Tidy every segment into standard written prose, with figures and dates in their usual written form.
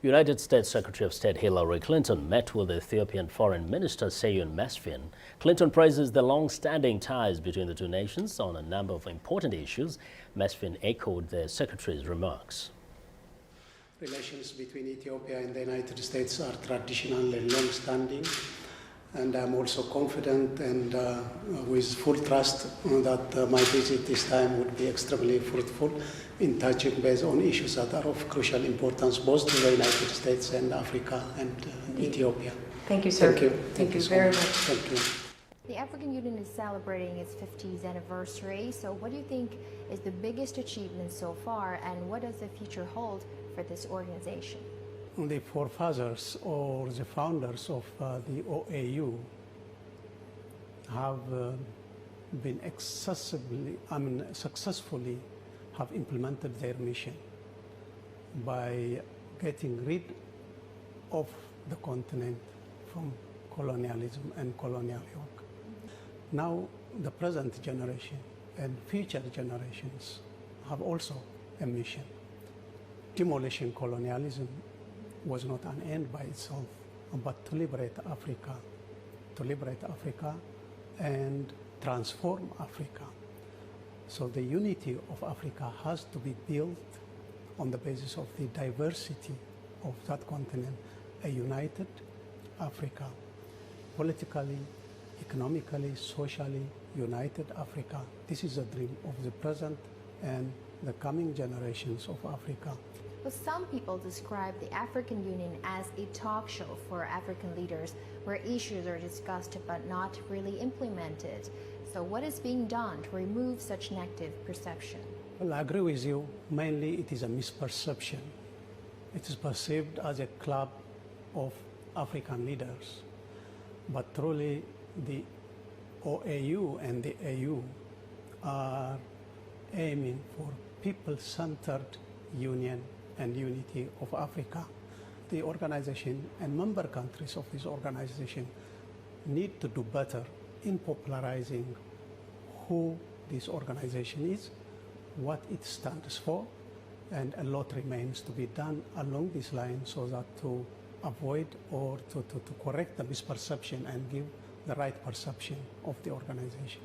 United States Secretary of State Hilary Clinton met with Ethiopian Foreign Minister Seyoum Mesfine. Clinton praises the long-standing ties between the two nations on a number of important issues. Mesfine echoed the Secretary's remarks. Relations between Ethiopia and the United States are traditional and long-standing, and I'm also confident and with full trust that my visit this time would be extremely fruitful in touching base on issues that are of crucial importance both to the United States and Africa and Ethiopia. Thank you, sir. Thank you. Thank you very much. Thank you. The African Union is celebrating its 50th anniversary, so what do you think is the biggest achievement so far, and what does the future hold for this organization? The forefathers or the founders of the OAU have been successfully have implemented their mission by getting rid of the continent from colonialism and colonial yoke. Now the present generation and future generations have also a mission. Demolishing colonialism was not an end by itself, but to liberate Africa and transform Africa. So the unity of Africa has to be built on the basis of the diversity of that continent, a united Africa, politically, economically, socially united Africa. This is a dream of the present and the coming generations of Africa. Well, some people describe the African Union as a talk show for African leaders where issues are discussed but not really implemented. So what is being done to remove such negative perception? Well, I agree with you. Mainly it is a misperception. It is perceived as a club of African leaders. But truly the OAU and the AU are aiming for people-centered union and unity of Africa. The organization and member countries of this organization need to do better in popularizing who this organization is, what it stands for, and a lot remains to be done along this line so that to avoid or to correct the misperception and give the right perception of the organization.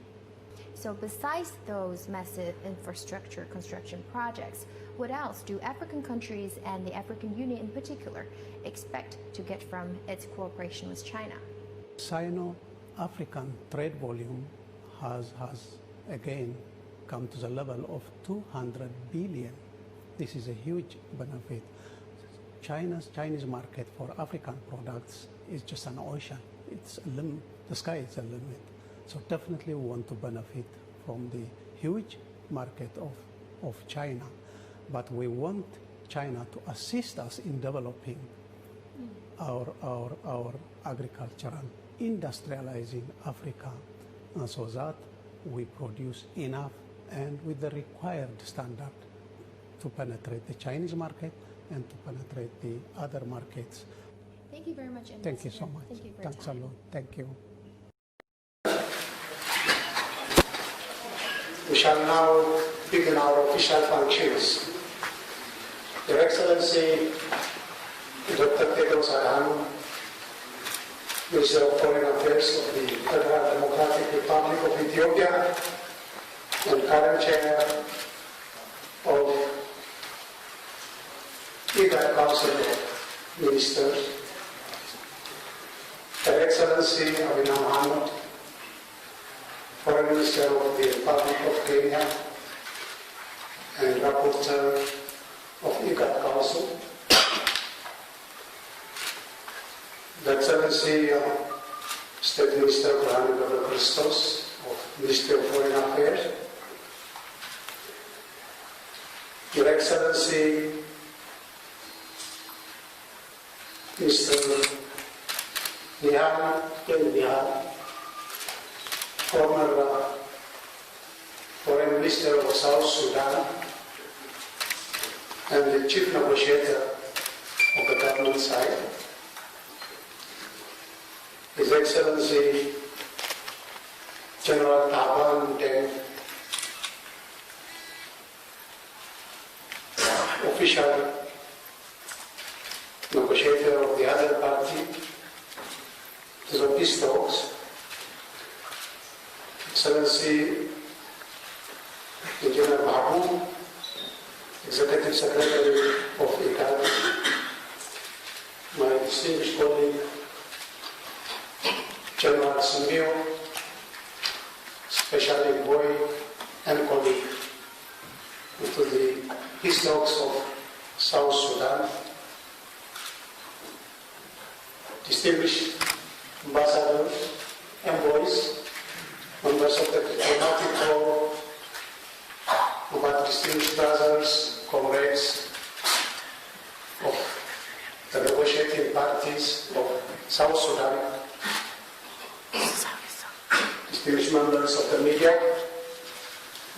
So besides those massive infrastructure construction projects, what else do African countries and the African Union in particular expect to get from its cooperation with China? Sino-African trade volume has again come to the level of 200 billion. This is a huge benefit. Chinese market for African products is just an ocean. It's a limit. The sky is a limit. So definitely we want to benefit from the huge market of China, but we want China to assist us in developing our agricultural, industrializing Africa, so that we produce enough and with the required standard to penetrate the Chinese market and to penetrate the other markets. Thank you very much, Ambassador. Thank you so much. Thank you for Thanks your a time. lot. Thank you. We shall now begin our official functions. Your Excellency, Dr. Tedros Adhanom, Minister of Foreign Affairs of the Federal Democratic Republic of Ethiopia and current Chair of IGAD Council of Ministers, Your Excellency Abina Mohammed, Foreign Minister of the Republic of Kenya and Rapporteur of IGAD Council, Your Excellency State Minister Brahim Christos of Ministry of Foreign Affairs, Your Excellency Mr. Nihal, former Foreign Minister of South Sudan and the Chief Negotiator of the government side, His Excellency General Taban Deng, official negotiator of the other party to the peace talks, Excellency Engineer Mahmoud, Executive Secretary of ICAD, my distinguished colleague, General Simbio, Special Envoy and colleague to the peace talks of South Sudan, distinguished ambassadors, envoys, members of the diplomatic corps, our distinguished brothers, comrades of the negotiating parties of South Sudan, distinguished members of the media,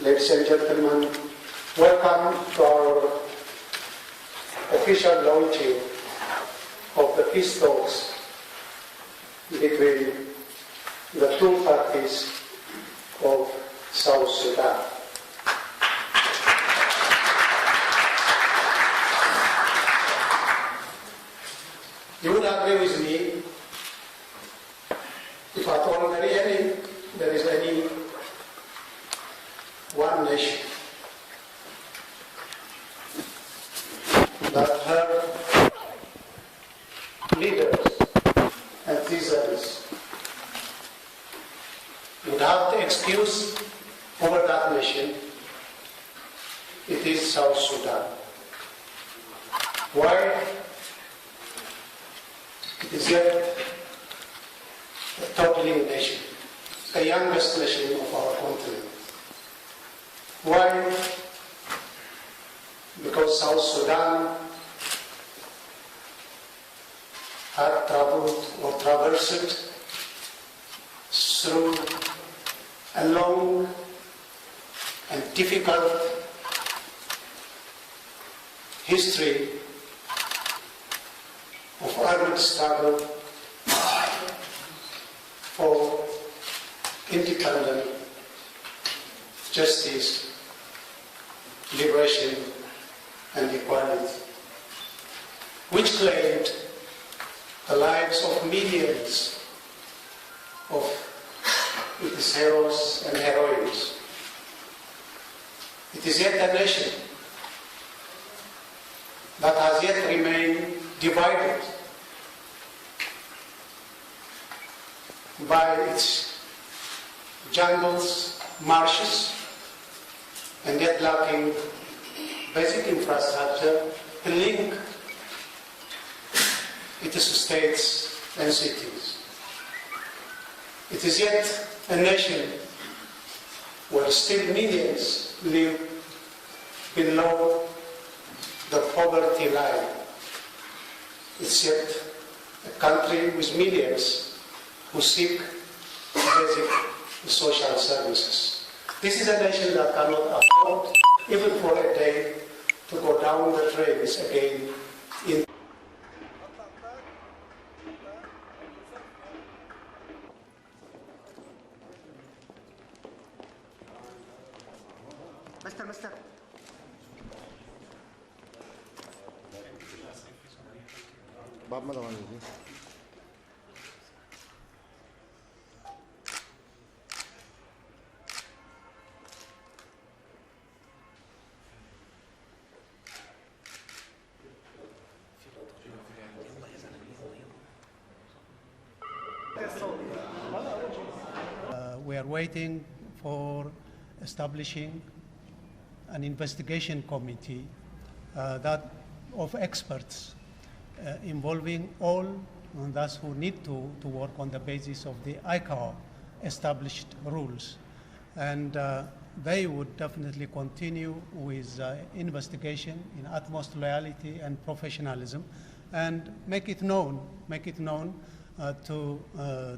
ladies and gentlemen, welcome to our official launching of the peace talks between the two parties of South Sudan. You would agree with me if at all there is any one nation that her leaders and citizens would have the excuse over that nation, it is South Sudan. Why? It is yet a toddling nation, the youngest nation of our continent. Why? Because South Sudan had traveled or traversed through a long and difficult history of armed struggle for independence, justice, liberation, and equality, which claimed the lives of millions of its heroes and heroines. It is yet a nation that has yet remained divided by its jungles, marshes, and yet lacking basic infrastructure to link its states and cities. It is yet a nation where still millions live below the poverty line. It's yet a country with millions who seek basic social services. This is a nation that cannot afford, even for a day, to go down the trains again in Mister. बाप में दवा दीजिए We are waiting for establishing an investigation committee that of experts involving all those who need to work on the basis of the ICAO established rules. And they would definitely continue with investigation in utmost loyalty and professionalism and make it known to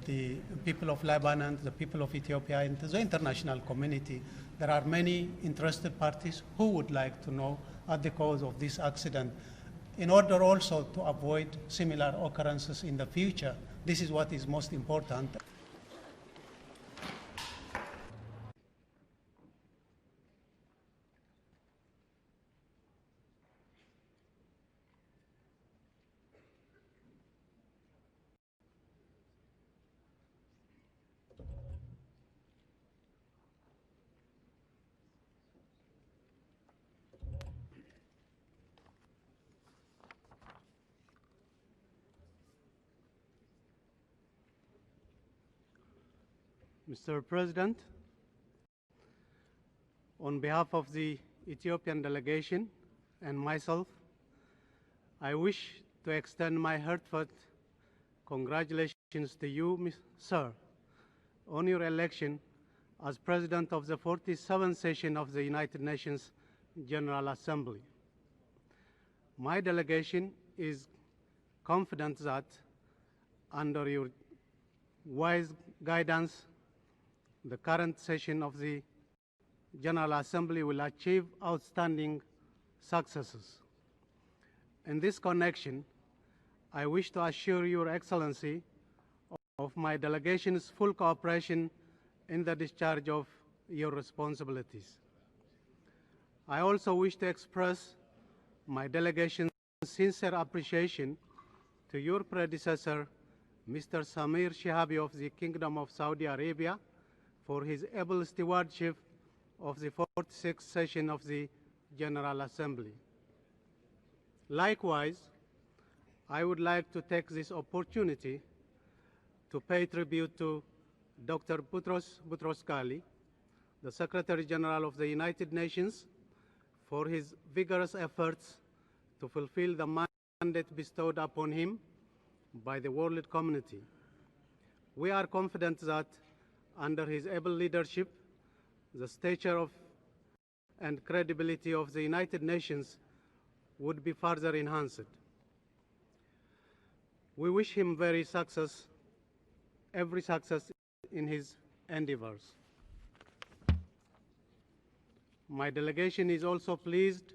the people of Lebanon, the people of Ethiopia, and to the international community. There are many interested parties who would like to know the cause of this accident in order also to avoid similar occurrences in the future. This is what is most important. Mr. President, on behalf of the Ethiopian delegation and myself, I wish to extend my heartfelt congratulations to you, sir, on your election as President of the 47th session of the United Nations General Assembly. My delegation is confident that under your wise guidance, the current session of the General Assembly will achieve outstanding successes. In this connection, I wish to assure Your Excellency of my delegation's full cooperation in the discharge of your responsibilities. I also wish to express my delegation's sincere appreciation to your predecessor, Mr. Samir Shihabi of the Kingdom of Saudi Arabia, for his able stewardship of the 46th session of the General Assembly. Likewise, I would like to take this opportunity to pay tribute to Dr. Boutros Boutros-Ghali, the Secretary General of the United Nations, for his vigorous efforts to fulfill the mandate bestowed upon him by the world community. We are confident that under his able leadership, the stature of and credibility of the United Nations would be further enhanced. We wish him every success in his endeavors. My delegation is also pleased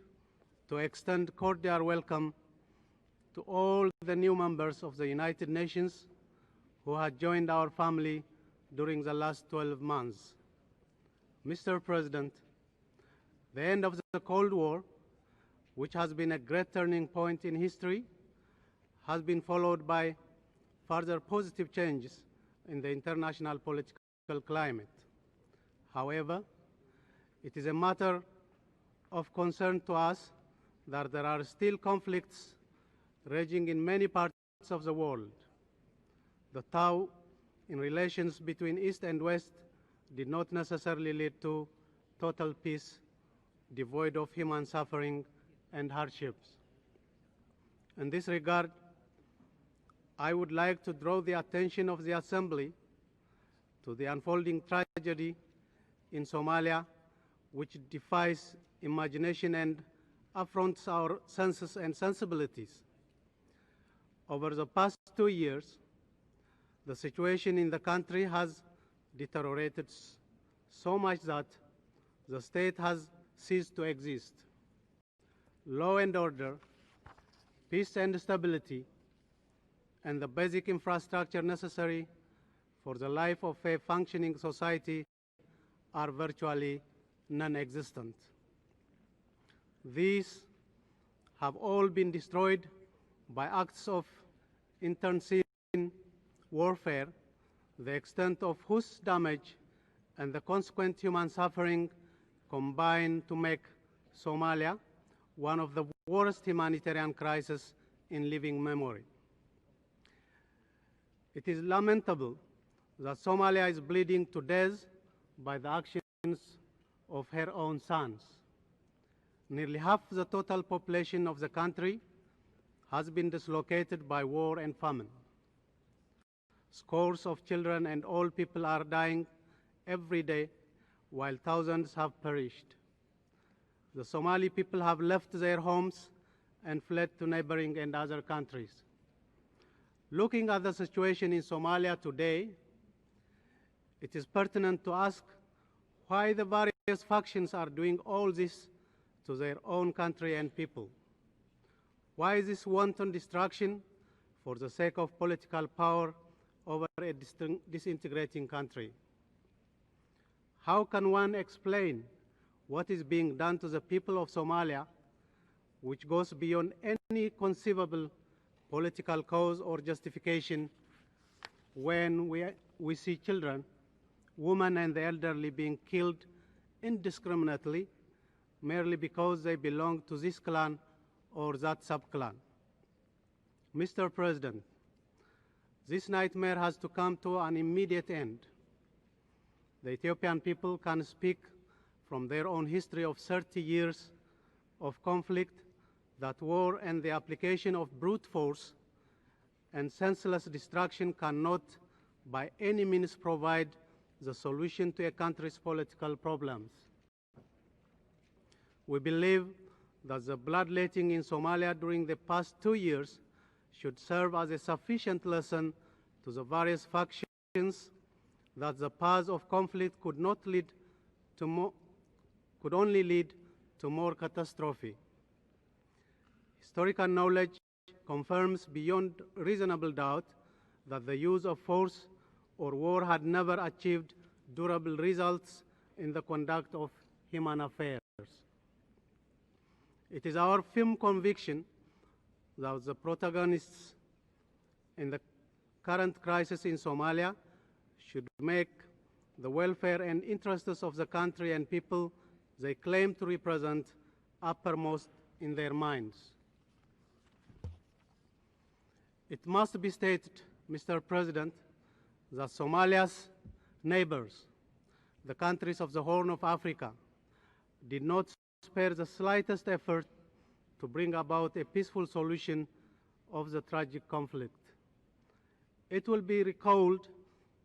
to extend cordial welcome to all the new members of the United Nations who have joined our family during the last 12 months. Mr. President, the end of the Cold War, which has been a great turning point in history, has been followed by further positive changes in the international political climate. However, it is a matter of concern to us that there are still conflicts raging in many parts of the world. The thaw in relations between East and West did not necessarily lead to total peace, devoid of human suffering and hardships. In this regard, I would like to draw the attention of the Assembly to the unfolding tragedy in Somalia, which defies imagination and affronts our senses and sensibilities. Over the past 2 years, the situation in the country has deteriorated so much that the state has ceased to exist. Law and order, peace and stability, and the basic infrastructure necessary for the life of a functioning society are virtually non-existent. These have all been destroyed by acts of internecine warfare, the extent of whose damage and the consequent human suffering combine to make Somalia one of the worst humanitarian crises in living memory. It is lamentable that Somalia is bleeding to death by the actions of her own sons. Nearly half the total population of the country has been dislocated by war and famine. Scores of children and old people are dying every day, while thousands have perished. The Somali people have left their homes and fled to neighboring and other countries. Looking at the situation in Somalia today, it is pertinent to ask why the various factions are doing all this to their own country and people. Why is this wanton destruction for the sake of political power over a disintegrating country? How can one explain what is being done to the people of Somalia, which goes beyond any conceivable political cause or justification, when we see children, women, and the elderly being killed indiscriminately merely because they belong to this clan or that sub-clan? Mr. President, this nightmare has to come to an immediate end. The Ethiopian people can speak from their own history of 30 years of conflict that war and the application of brute force and senseless destruction cannot by any means provide the solution to a country's political problems. We believe that the bloodletting in Somalia during the past 2 years should serve as a sufficient lesson to the various factions that the path of conflict could only lead to more catastrophe. Historical knowledge confirms beyond reasonable doubt that the use of force or war had never achieved durable results in the conduct of human affairs. It is our firm conviction that the protagonists in the current crisis in Somalia should make the welfare and interests of the country and people they claim to represent uppermost in their minds. It must be stated, Mr. President, that Somalia's neighbors, the countries of the Horn of Africa, did not spare the slightest effort to bring about a peaceful solution of the tragic conflict. It will be recalled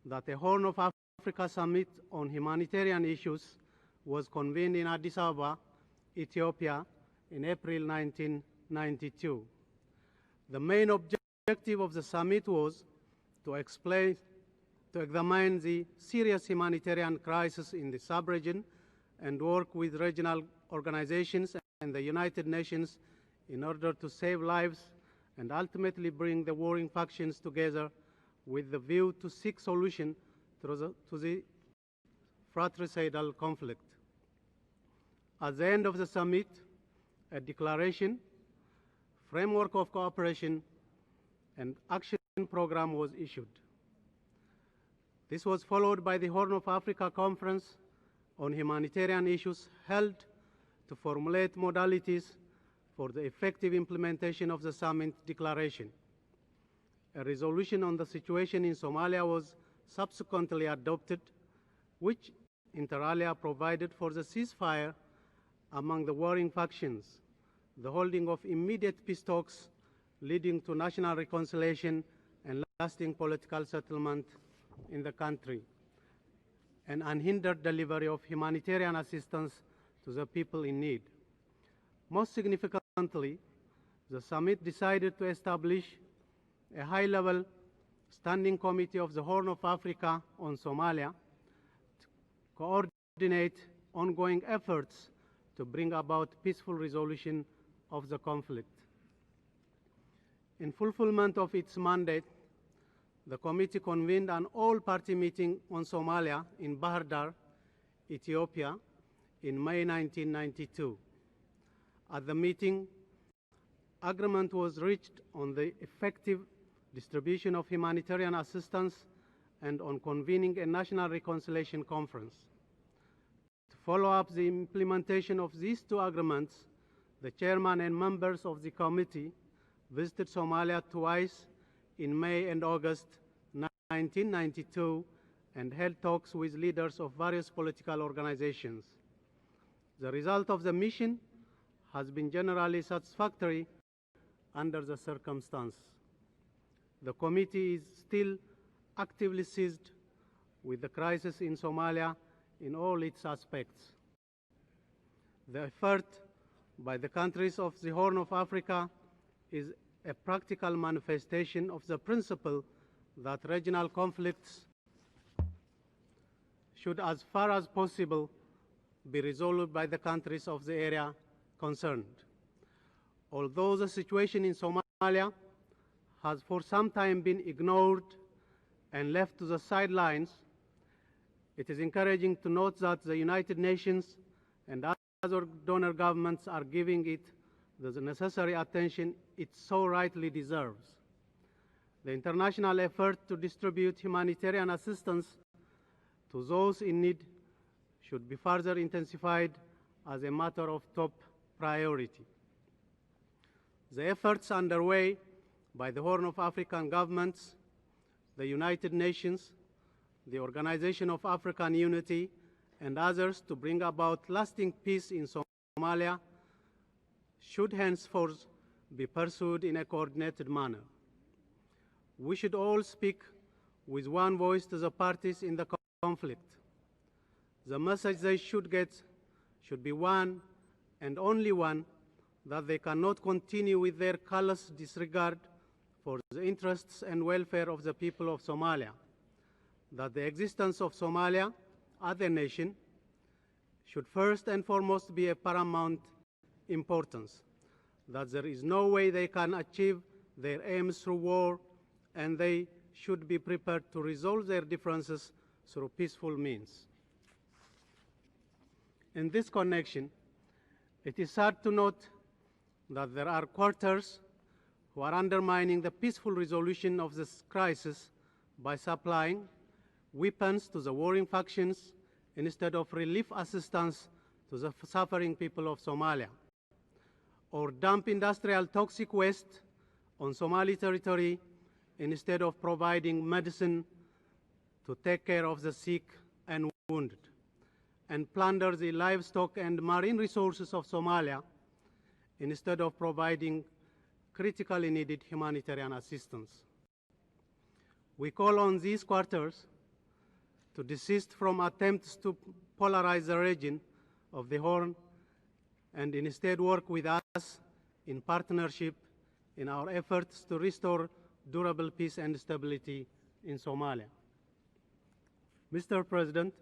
that a Horn of Africa summit on humanitarian issues was convened in Addis Ababa, Ethiopia, in April 1992. The main objective of the summit was to examine the serious humanitarian crisis in the sub-region and work with regional organizations and the United Nations in order to save lives and ultimately bring the warring factions together with the view to seek solution to the fratricidal conflict. At the end of the summit, a declaration, framework of cooperation, and action program was issued. This was followed by the Horn of Africa Conference on humanitarian issues held to formulate modalities for the effective implementation of the summit declaration. A resolution on the situation in Somalia was subsequently adopted, which inter alia provided for the ceasefire among the warring factions, the holding of immediate peace talks leading to national reconciliation and lasting political settlement in the country, and unhindered delivery of humanitarian assistance to the people in need. Most significantly, the summit decided to establish a high-level standing committee of the Horn of Africa on Somalia to coordinate ongoing efforts to bring about peaceful resolution of the conflict. In fulfillment of its mandate, the committee convened an all-party meeting on Somalia in Bahir Dar, Ethiopia, in May 1992. At the meeting, agreement was reached on the effective distribution of humanitarian assistance and on convening a national reconciliation conference. To follow up the implementation of these two agreements, the chairman and members of the committee visited Somalia twice in May and August 1992 and held talks with leaders of various political organizations. The result of the mission has been generally satisfactory under the circumstances. The committee is still actively seized with the crisis in Somalia in all its aspects. The effort by the countries of the Horn of Africa is a practical manifestation of the principle that regional conflicts should, as far as possible, be resolved by the countries of the area concerned. Although the situation in Somalia has for some time been ignored and left to the sidelines, it is encouraging to note that the United Nations and other donor governments are giving it the necessary attention it so rightly deserves. The international effort to distribute humanitarian assistance to those in need should be further intensified as a matter of top priority. The efforts underway by the Horn of African governments, the United Nations, the Organization of African Unity, and others to bring about lasting peace in Somalia should henceforth be pursued in a coordinated manner. We should all speak with one voice to the parties in the conflict. The message they should get should be one and only one, that they cannot continue with their callous disregard for the interests and welfare of the people of Somalia, that the existence of Somalia as a nation should first and foremost be a paramount importance, that there is no way they can achieve their aims through war, and they should be prepared to resolve their differences through peaceful means. In this connection, it is sad to note that there are quarters who are undermining the peaceful resolution of this crisis by supplying weapons to the warring factions instead of relief assistance to the suffering people of Somalia, or dump industrial toxic waste on Somali territory instead of providing medicine to take care of the sick and wounded, and plunder the livestock and marine resources of Somalia instead of providing critically needed humanitarian assistance. We call on these quarters to desist from attempts to polarize the region of the Horn and instead work with us in partnership in our efforts to restore durable peace and stability in Somalia. Mr. President,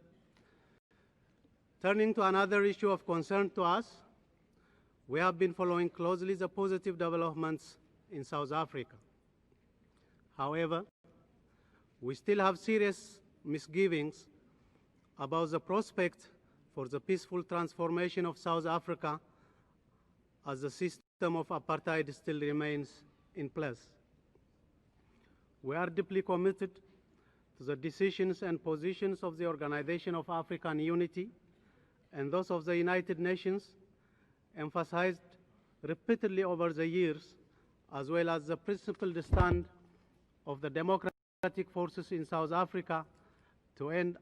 turning to another issue of concern to us, we have been following closely the positive developments in South Africa. However, we still have serious misgivings about the prospect for the peaceful transformation of South Africa as the system of apartheid still remains in place. We are deeply committed to the decisions and positions of the Organization of African Unity and those of the United Nations, emphasized repeatedly over the years, as well as the principled stand of the democratic forces in South Africa to end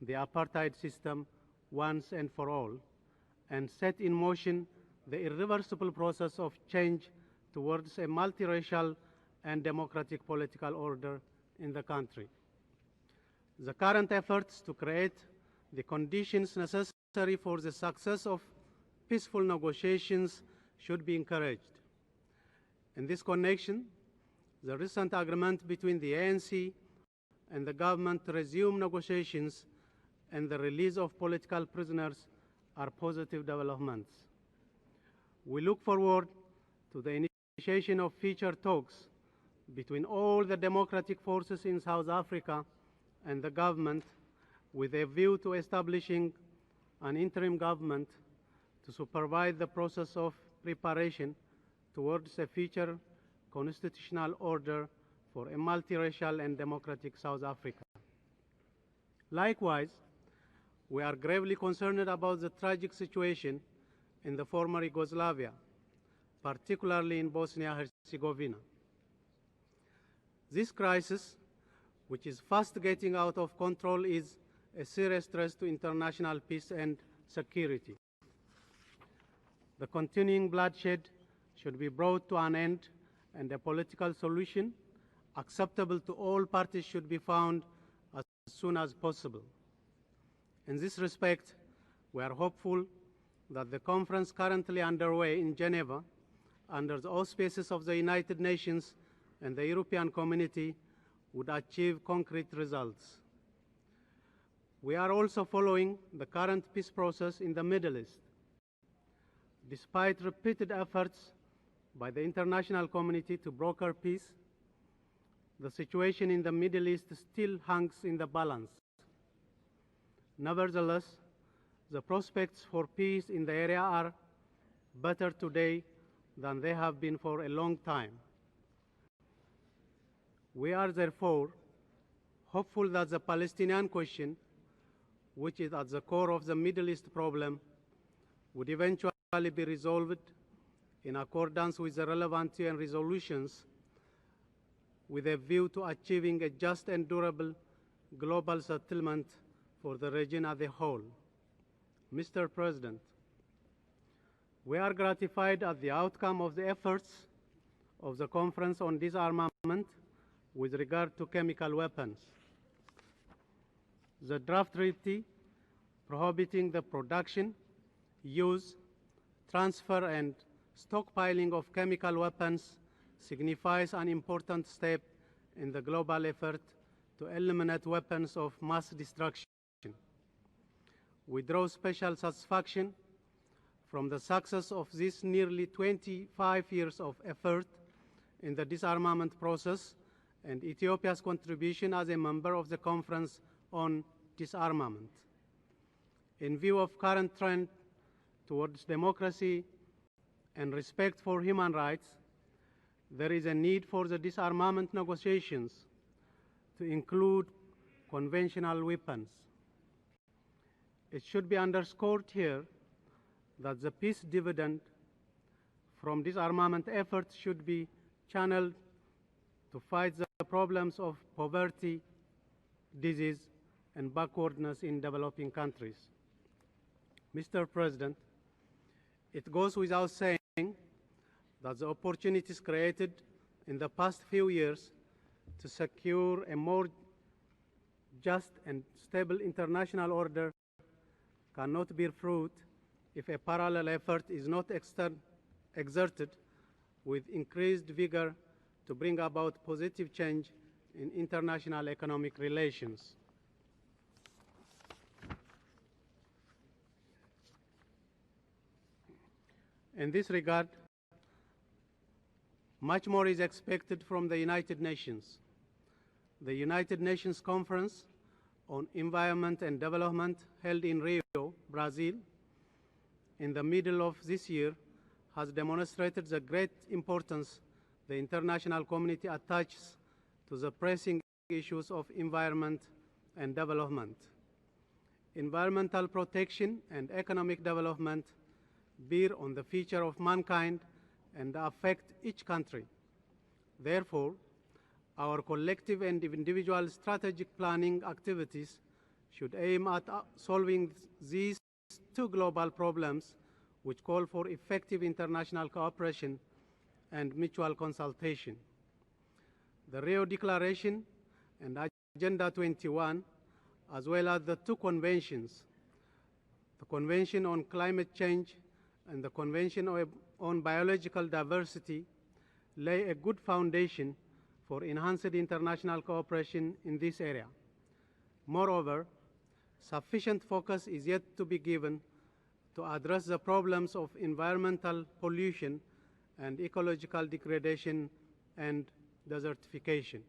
the apartheid system once and for all, and set in motion the irreversible process of change towards a multiracial and democratic political order in the country. The current efforts to create the conditions necessary for the success of peaceful negotiations should be encouraged. In this connection, the recent agreement between the ANC and the government to resume negotiations and the release of political prisoners are positive developments. We look forward to the initiation of future talks between all the democratic forces in South Africa and the government, with a view to establishing an interim government to supervise the process of preparation towards a future constitutional order for a multiracial and democratic South Africa. Likewise, we are gravely concerned about the tragic situation in the former Yugoslavia, particularly in Bosnia-Herzegovina. This crisis, which is fast getting out of control, is a serious threat to international peace and security. The continuing bloodshed should be brought to an end, and a political solution acceptable to all parties should be found as soon as possible. In this respect, we are hopeful that the conference currently underway in Geneva, under the auspices of the United Nations and the European Community, would achieve concrete results. We are also following the current peace process in the Middle East. Despite repeated efforts by the international community to broker peace, the situation in the Middle East still hangs in the balance. Nevertheless, the prospects for peace in the area are better today than they have been for a long time. We are therefore hopeful that the Palestinian question, which is at the core of the Middle East problem, would eventually be resolved in accordance with the relevant UN resolutions, with a view to achieving a just and durable global settlement for the region as a whole. Mr. President, we are gratified at the outcome of the efforts of the Conference on Disarmament with regard to chemical weapons. The draft treaty prohibiting the production, use, transfer and stockpiling of chemical weapons signifies an important step in the global effort to eliminate weapons of mass destruction. We draw special satisfaction from the success of this nearly 25 years of effort in the disarmament process and Ethiopia's contribution as a member of the Conference on Disarmament. In view of current trend towards democracy and respect for human rights, there is a need for the disarmament negotiations to include conventional weapons. It should be underscored here that the peace dividend from disarmament efforts should be channeled to fight the problems of poverty, disease, and backwardness in developing countries. Mr. President, it goes without saying that the opportunities created in the past few years to secure a more just and stable international order cannot bear fruit if a parallel effort is not exerted with increased vigor to bring about positive change in international economic relations. In this regard, much more is expected from the United Nations. The United Nations Conference on Environment and Development held in Rio, Brazil, in the middle of this year has demonstrated the great importance the international community attaches to the pressing issues of environment and development. Environmental protection and economic development bear on the future of mankind and affect each country. Therefore, our collective and individual strategic planning activities should aim at solving these two global problems which call for effective international cooperation and mutual consultation. The Rio Declaration and Agenda 21, as well as the two conventions, the Convention on Climate Change and the Convention on Biological Diversity, lay a good foundation for enhanced international cooperation in this area. Moreover, sufficient focus is yet to be given to address the problems of environmental pollution and ecological degradation and desertification.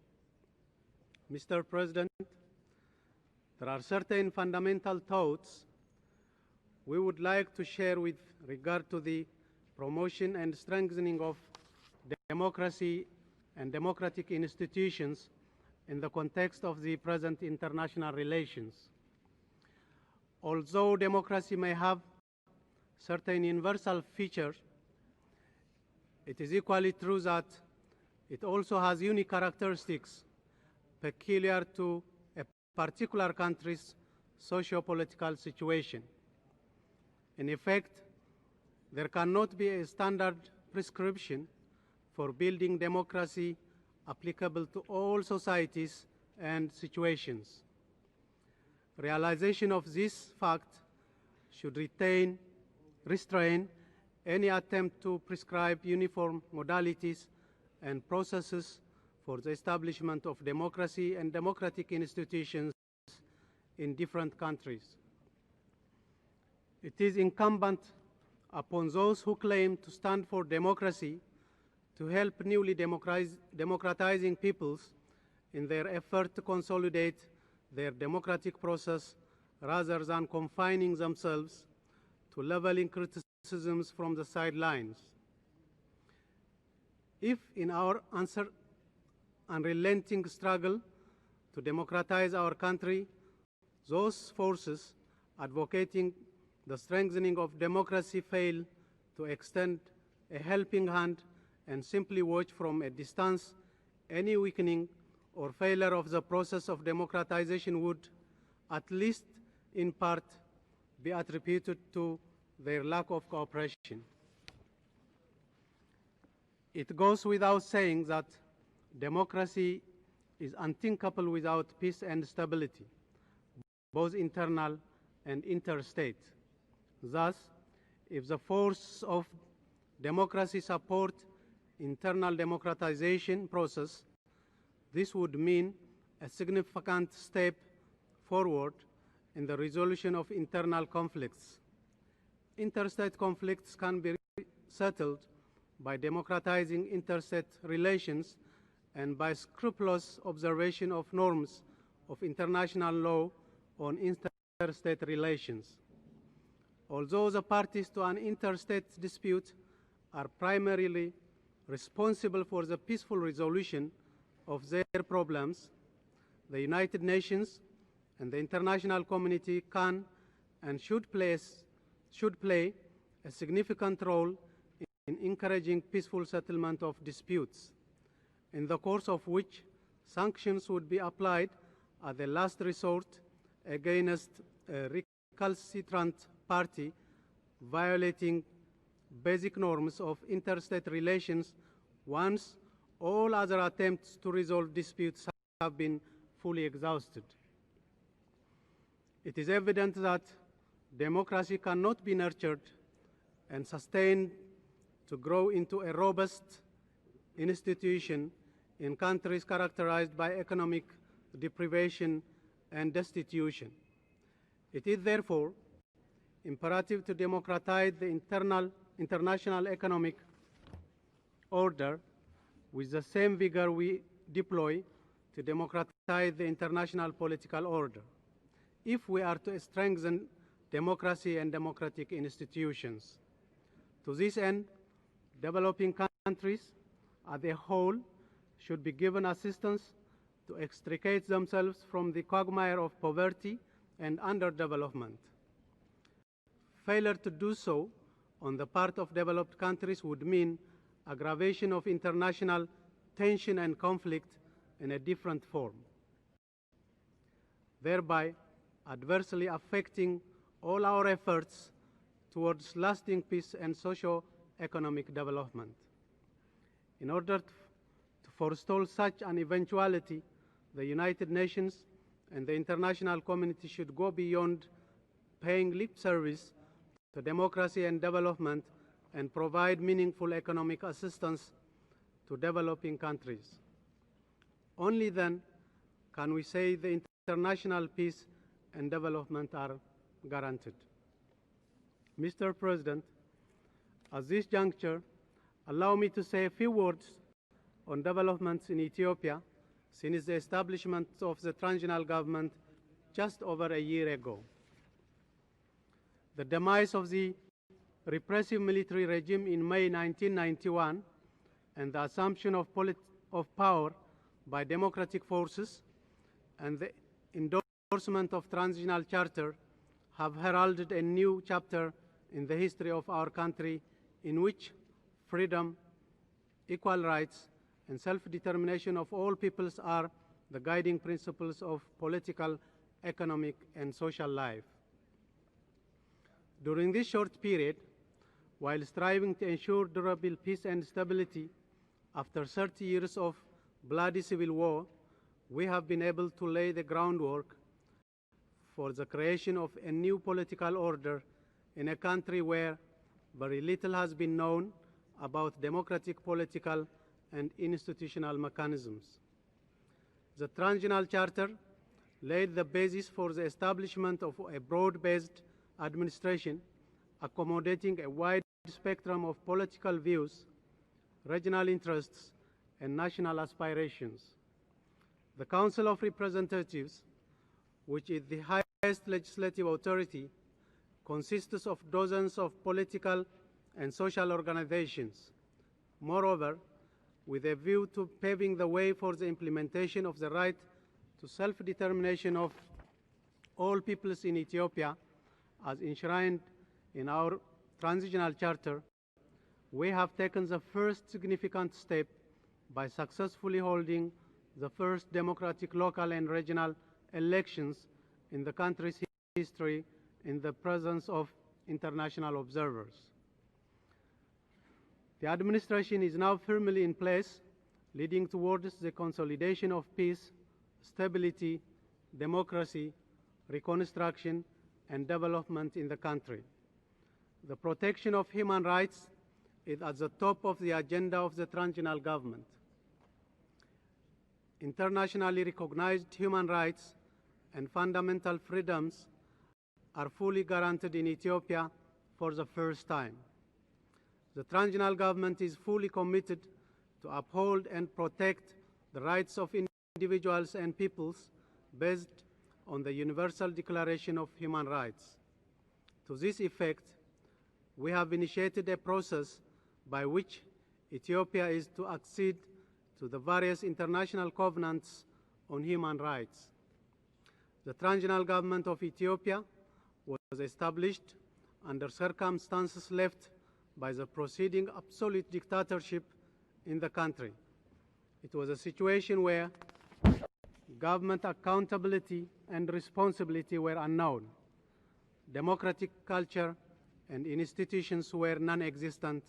Mr. President, there are certain fundamental thoughts we would like to share with regard to the promotion and strengthening of democracy and democratic institutions in the context of the present international relations. Although democracy may have certain universal features, it is equally true that it also has unique characteristics peculiar to a particular country's socio-political situation. In effect, there cannot be a standard prescription for building democracy applicable to all societies and situations. Realization of this fact should restrain any attempt to prescribe uniform modalities and processes for the establishment of democracy and democratic institutions in different countries. It is incumbent upon those who claim to stand for democracy to help newly democratizing peoples in their effort to consolidate their democratic process rather than confining themselves to leveling criticisms from the sidelines. If in our unrelenting struggle to democratize our country, those forces advocating the strengthening of democracy fail to extend a helping hand and simply watch from a distance any weakening or failure of the process of democratization would, at least in part, be attributed to their lack of cooperation. It goes without saying that democracy is unthinkable without peace and stability, both internal and interstate. Thus, if the force of democracy support internal democratization process, this would mean a significant step forward in the resolution of internal conflicts. Interstate conflicts can be settled by democratizing interstate relations and by scrupulous observation of norms of international law on interstate relations. Although the parties to an interstate dispute are primarily responsible for the peaceful resolution of their problems, the United Nations and the international community can and should play a significant role in encouraging peaceful settlement of disputes, in the course of which sanctions would be applied as a last resort against a recalcitrant party violating basic norms of interstate relations once all other attempts to resolve disputes have been fully exhausted. It is evident that democracy cannot be nurtured and sustained to grow into a robust institution in countries characterized by economic deprivation and destitution. It is therefore imperative to democratize the international economic order with the same vigor we deploy to democratize the international political order, if we are to strengthen democracy and democratic institutions. To this end, developing countries as a whole should be given assistance to extricate themselves from the quagmire of poverty and underdevelopment. Failure to do so on the part of developed countries would mean aggravation of international tension and conflict in a different form, thereby adversely affecting all our efforts towards lasting peace and socio-economic development. In order to forestall such an eventuality, the United Nations and the international community should go beyond paying lip service to democracy and development and provide meaningful economic assistance to developing countries. Only then can we say the international peace and development are guaranteed. Mr. President, at this juncture, allow me to say a few words on developments in Ethiopia since the establishment of the transitional government just over a year ago. The demise of the repressive military regime in May 1991 and the assumption of power by democratic forces and the endorsement of transitional charter have heralded a new chapter in the history of our country in which freedom, equal rights, and self-determination of all peoples are the guiding principles of political, economic, and social life. During this short period, while striving to ensure durable peace and stability, after 30 years of bloody civil war, we have been able to lay the groundwork for the creation of a new political order in a country where very little has been known about democratic political and institutional mechanisms. The Transitional Charter laid the basis for the establishment of a broad-based administration accommodating a wide spectrum of political views, regional interests, and national aspirations. The Council of Representatives, which is the highest legislative authority, consists of dozens of political and social organizations. Moreover, with a view to paving the way for the implementation of the right to self-determination of all peoples in Ethiopia, as enshrined in our transitional charter, we have taken the first significant step by successfully holding the first democratic local and regional elections in the country's history in the presence of international observers. The administration is now firmly in place, leading towards the consolidation of peace, stability, democracy, reconstruction, and development in the country. The protection of human rights is at the top of the agenda of the transitional government. Internationally recognized human rights and fundamental freedoms are fully guaranteed in Ethiopia for the first time. The transitional government is fully committed to uphold and protect the rights of individuals and peoples based on the Universal Declaration of Human Rights. To this effect, we have initiated a process by which Ethiopia is to accede to the various international covenants on human rights. The transitional government of Ethiopia was established under circumstances left by the proceeding absolute dictatorship in the country. It was a situation where government accountability and responsibility were unknown. Democratic culture and institutions were non-existent,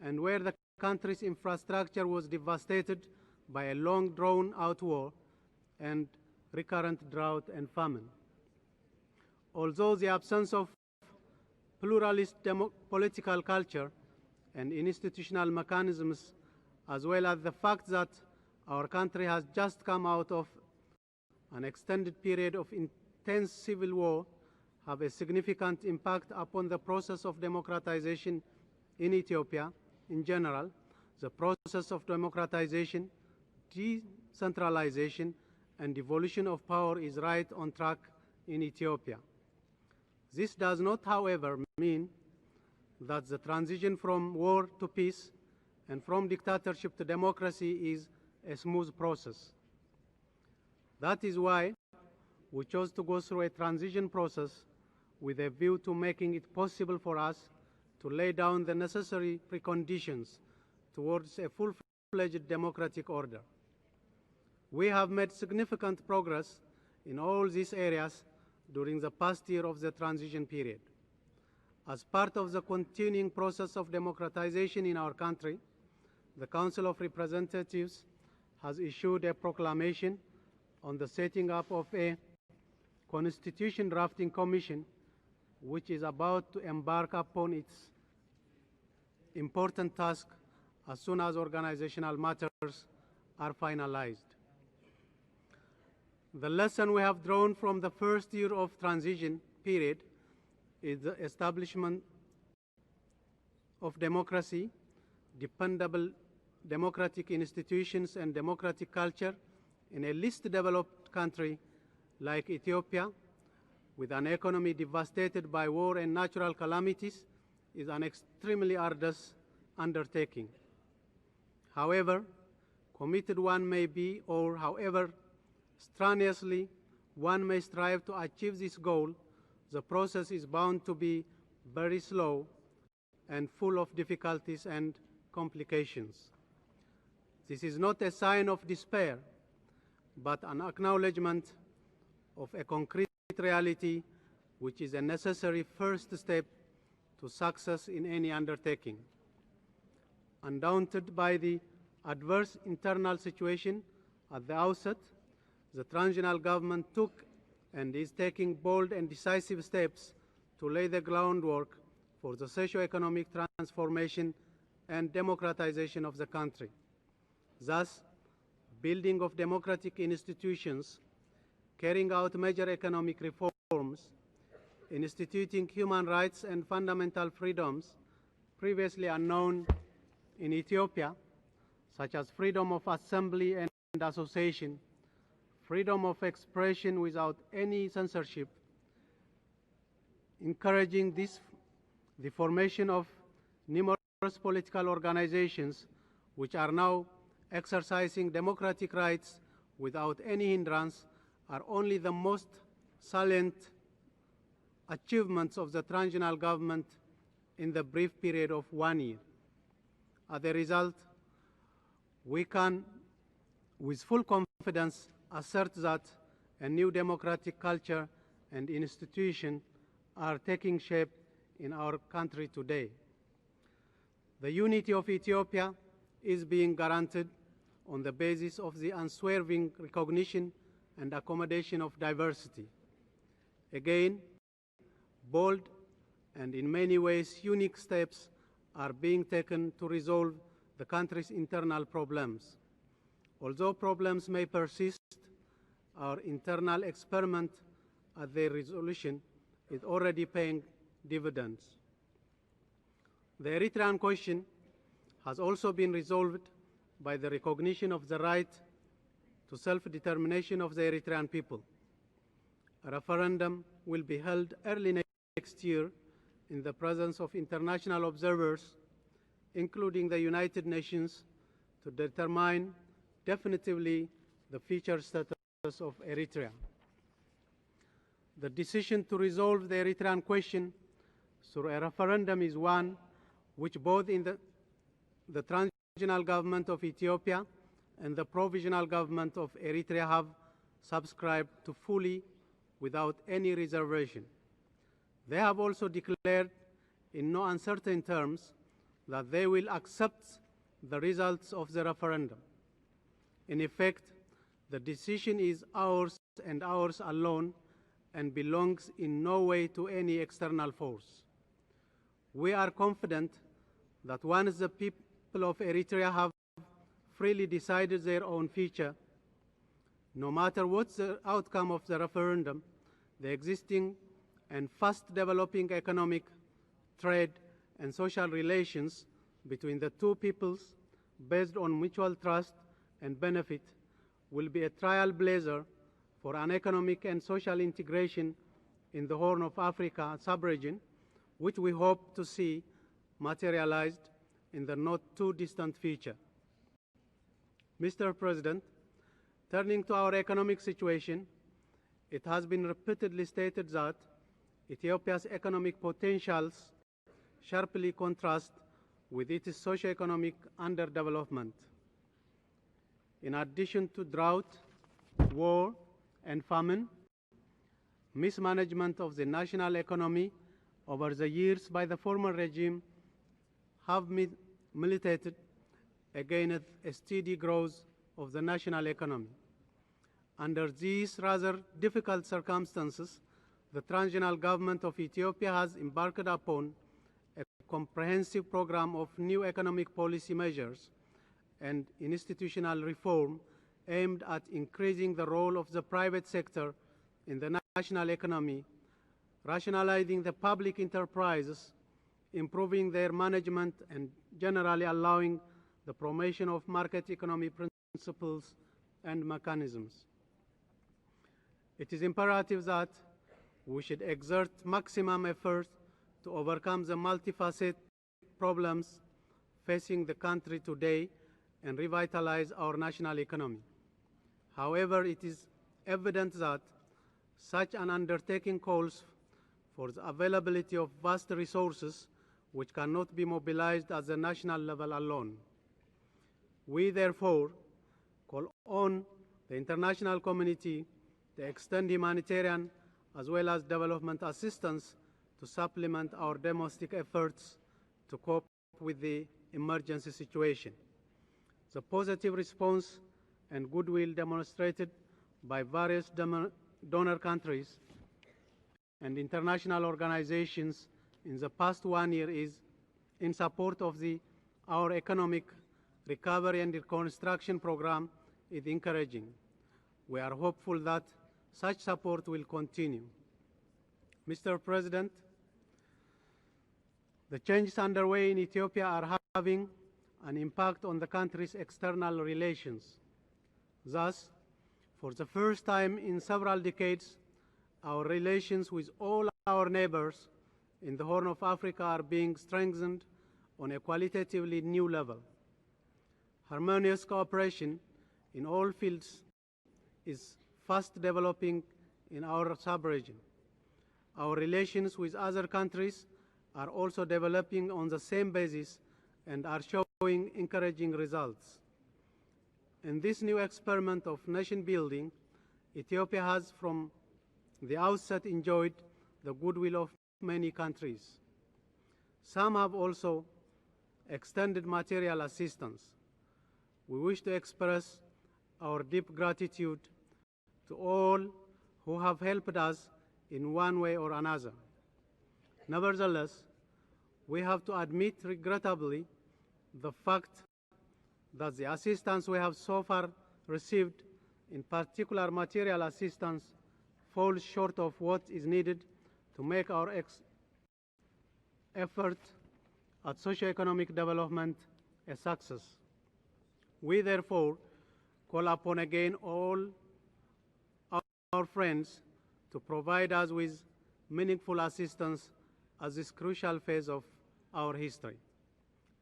and where the country's infrastructure was devastated by a long drawn-out war and recurrent drought and famine. Although the absence of pluralist political culture and institutional mechanisms, as well as the fact that our country has just come out of an extended period of intense civil war, have a significant impact upon the process of democratization in Ethiopia in general. The process of democratization, decentralization, and devolution of power is right on track in Ethiopia. This does not, however, mean that the transition from war to peace and from dictatorship to democracy is a smooth process. That is why we chose to go through a transition process with a view to making it possible for us to lay down the necessary preconditions towards a full-fledged democratic order. We have made significant progress in all these areas during the past year of the transition period. As part of the continuing process of democratization in our country, the Council of Representatives has issued a proclamation on the setting up of a Constitution Drafting Commission, which is about to embark upon its important task as soon as organizational matters are finalized. The lesson we have drawn from the first year of transition period is the establishment of democracy, dependable democratic institutions, and democratic culture in a least developed country like Ethiopia, with an economy devastated by war and natural calamities, is an extremely arduous undertaking. However committed one may be, or however strenuously one may strive to achieve this goal, the process is bound to be very slow and full of difficulties and complications. This is not a sign of despair, but an acknowledgement of a concrete reality which is a necessary first step to success in any undertaking. Undaunted by the adverse internal situation at the outset, the transitional government took and is taking bold and decisive steps to lay the groundwork for the socio-economic transformation and democratization of the country. Thus, building of democratic institutions, carrying out major economic reforms, instituting human rights and fundamental freedoms previously unknown in Ethiopia, such as freedom of assembly and association, freedom of expression without any censorship, encouraging the formation of numerous political organizations which are now exercising democratic rights without any hindrance, are only the most salient achievements of the transitional government in the brief period of 1 year. As a result, we can with full confidence assert that a new democratic culture and institution are taking shape in our country today. The unity of Ethiopia is being guaranteed on the basis of the unswerving recognition and accommodation of diversity. Again, bold and in many ways unique steps are being taken to resolve the country's internal problems. Although problems may persist, our internal experiment at their resolution is already paying dividends. The Eritrean question has also been resolved by the recognition of the right to self-determination of the Eritrean people. A referendum will be held early next year in the presence of international observers, including the United Nations, to determine definitively the future status of Eritrea. The decision to resolve the Eritrean question through a referendum is one which both in the transitional government of Ethiopia and the provisional government of Eritrea have subscribed to fully without any reservation. They have also declared in no uncertain terms that they will accept the results of the referendum. In effect, the decision is ours and ours alone and belongs in no way to any external force. We are confident that once the people of Eritrea have freely decided their own future, no matter what the outcome of the referendum, the existing and fast developing economic, trade, and social relations between the two peoples based on mutual trust and benefit will be a trailblazer for an economic and social integration in the Horn of Africa sub-region, which we hope to see materialized in the not too distant future. Mr. President, turning to our economic situation, it has been repeatedly stated that Ethiopia's economic potentials sharply contrast with its socio-economic underdevelopment. In addition to drought, war, and famine, mismanagement of the national economy over the years by the former regime have militated against a steady growth of the national economy. Under these rather difficult circumstances, the transitional government of Ethiopia has embarked upon a comprehensive program of new economic policy measures and institutional reform aimed at increasing the role of the private sector in the national economy, rationalizing the public enterprises, improving their management, and generally allowing the promotion of market economy principles and mechanisms. It is imperative that we should exert maximum effort to overcome the multifaceted problems facing the country today and revitalize our national economy. However, it is evident that such an undertaking calls for the availability of vast resources which cannot be mobilized at the national level alone. We therefore call on the international community to extend humanitarian as well as development assistance to supplement our domestic efforts to cope with the emergency situation. The positive response and goodwill demonstrated by various donor countries and international organizations in the past 1 year is in support of our economic recovery and reconstruction program is encouraging. We are hopeful that such support will continue. Mr. President, the changes underway in Ethiopia are having an impact on the country's external relations. Thus, for the first time in several decades, our relations with all our neighbors in the Horn of Africa are being strengthened on a qualitatively new level. Harmonious cooperation in all fields is fast developing in our sub-region. Our relations with other countries are also developing on the same basis and are showing encouraging results. In this new experiment of nation building, Ethiopia has from the outset enjoyed the goodwill of many countries. Some have also extended material assistance. We wish to express our deep gratitude to all who have helped us in one way or another. Nevertheless, we have to admit regrettably the fact that the assistance we have so far received, in particular material assistance, falls short of what is needed to make our effort at socio-economic development a success. We therefore call upon again all our friends to provide us with meaningful assistance at this crucial phase of our history.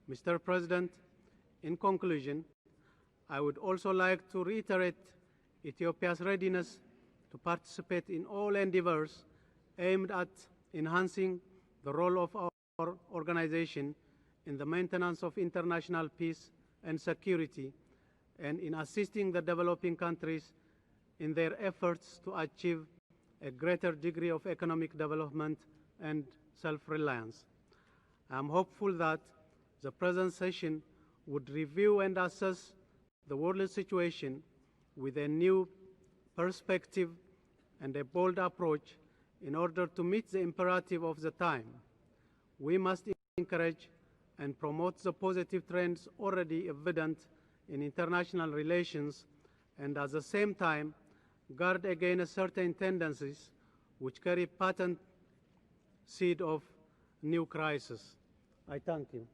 Mr. President, in conclusion, I would also like to reiterate Ethiopia's readiness to participate in all endeavors aimed at enhancing the role of our organization in the maintenance of international peace and security, and in assisting the developing countries in their efforts to achieve a greater degree of economic development and self-reliance. I am hopeful that the present session would review and assess the world situation with a new perspective and a bold approach in order to meet the imperative of the time. We must encourage and promote the positive trends already evident in international relations, and at the same time guard against certain tendencies which carry patent seed of new crisis. I thank you.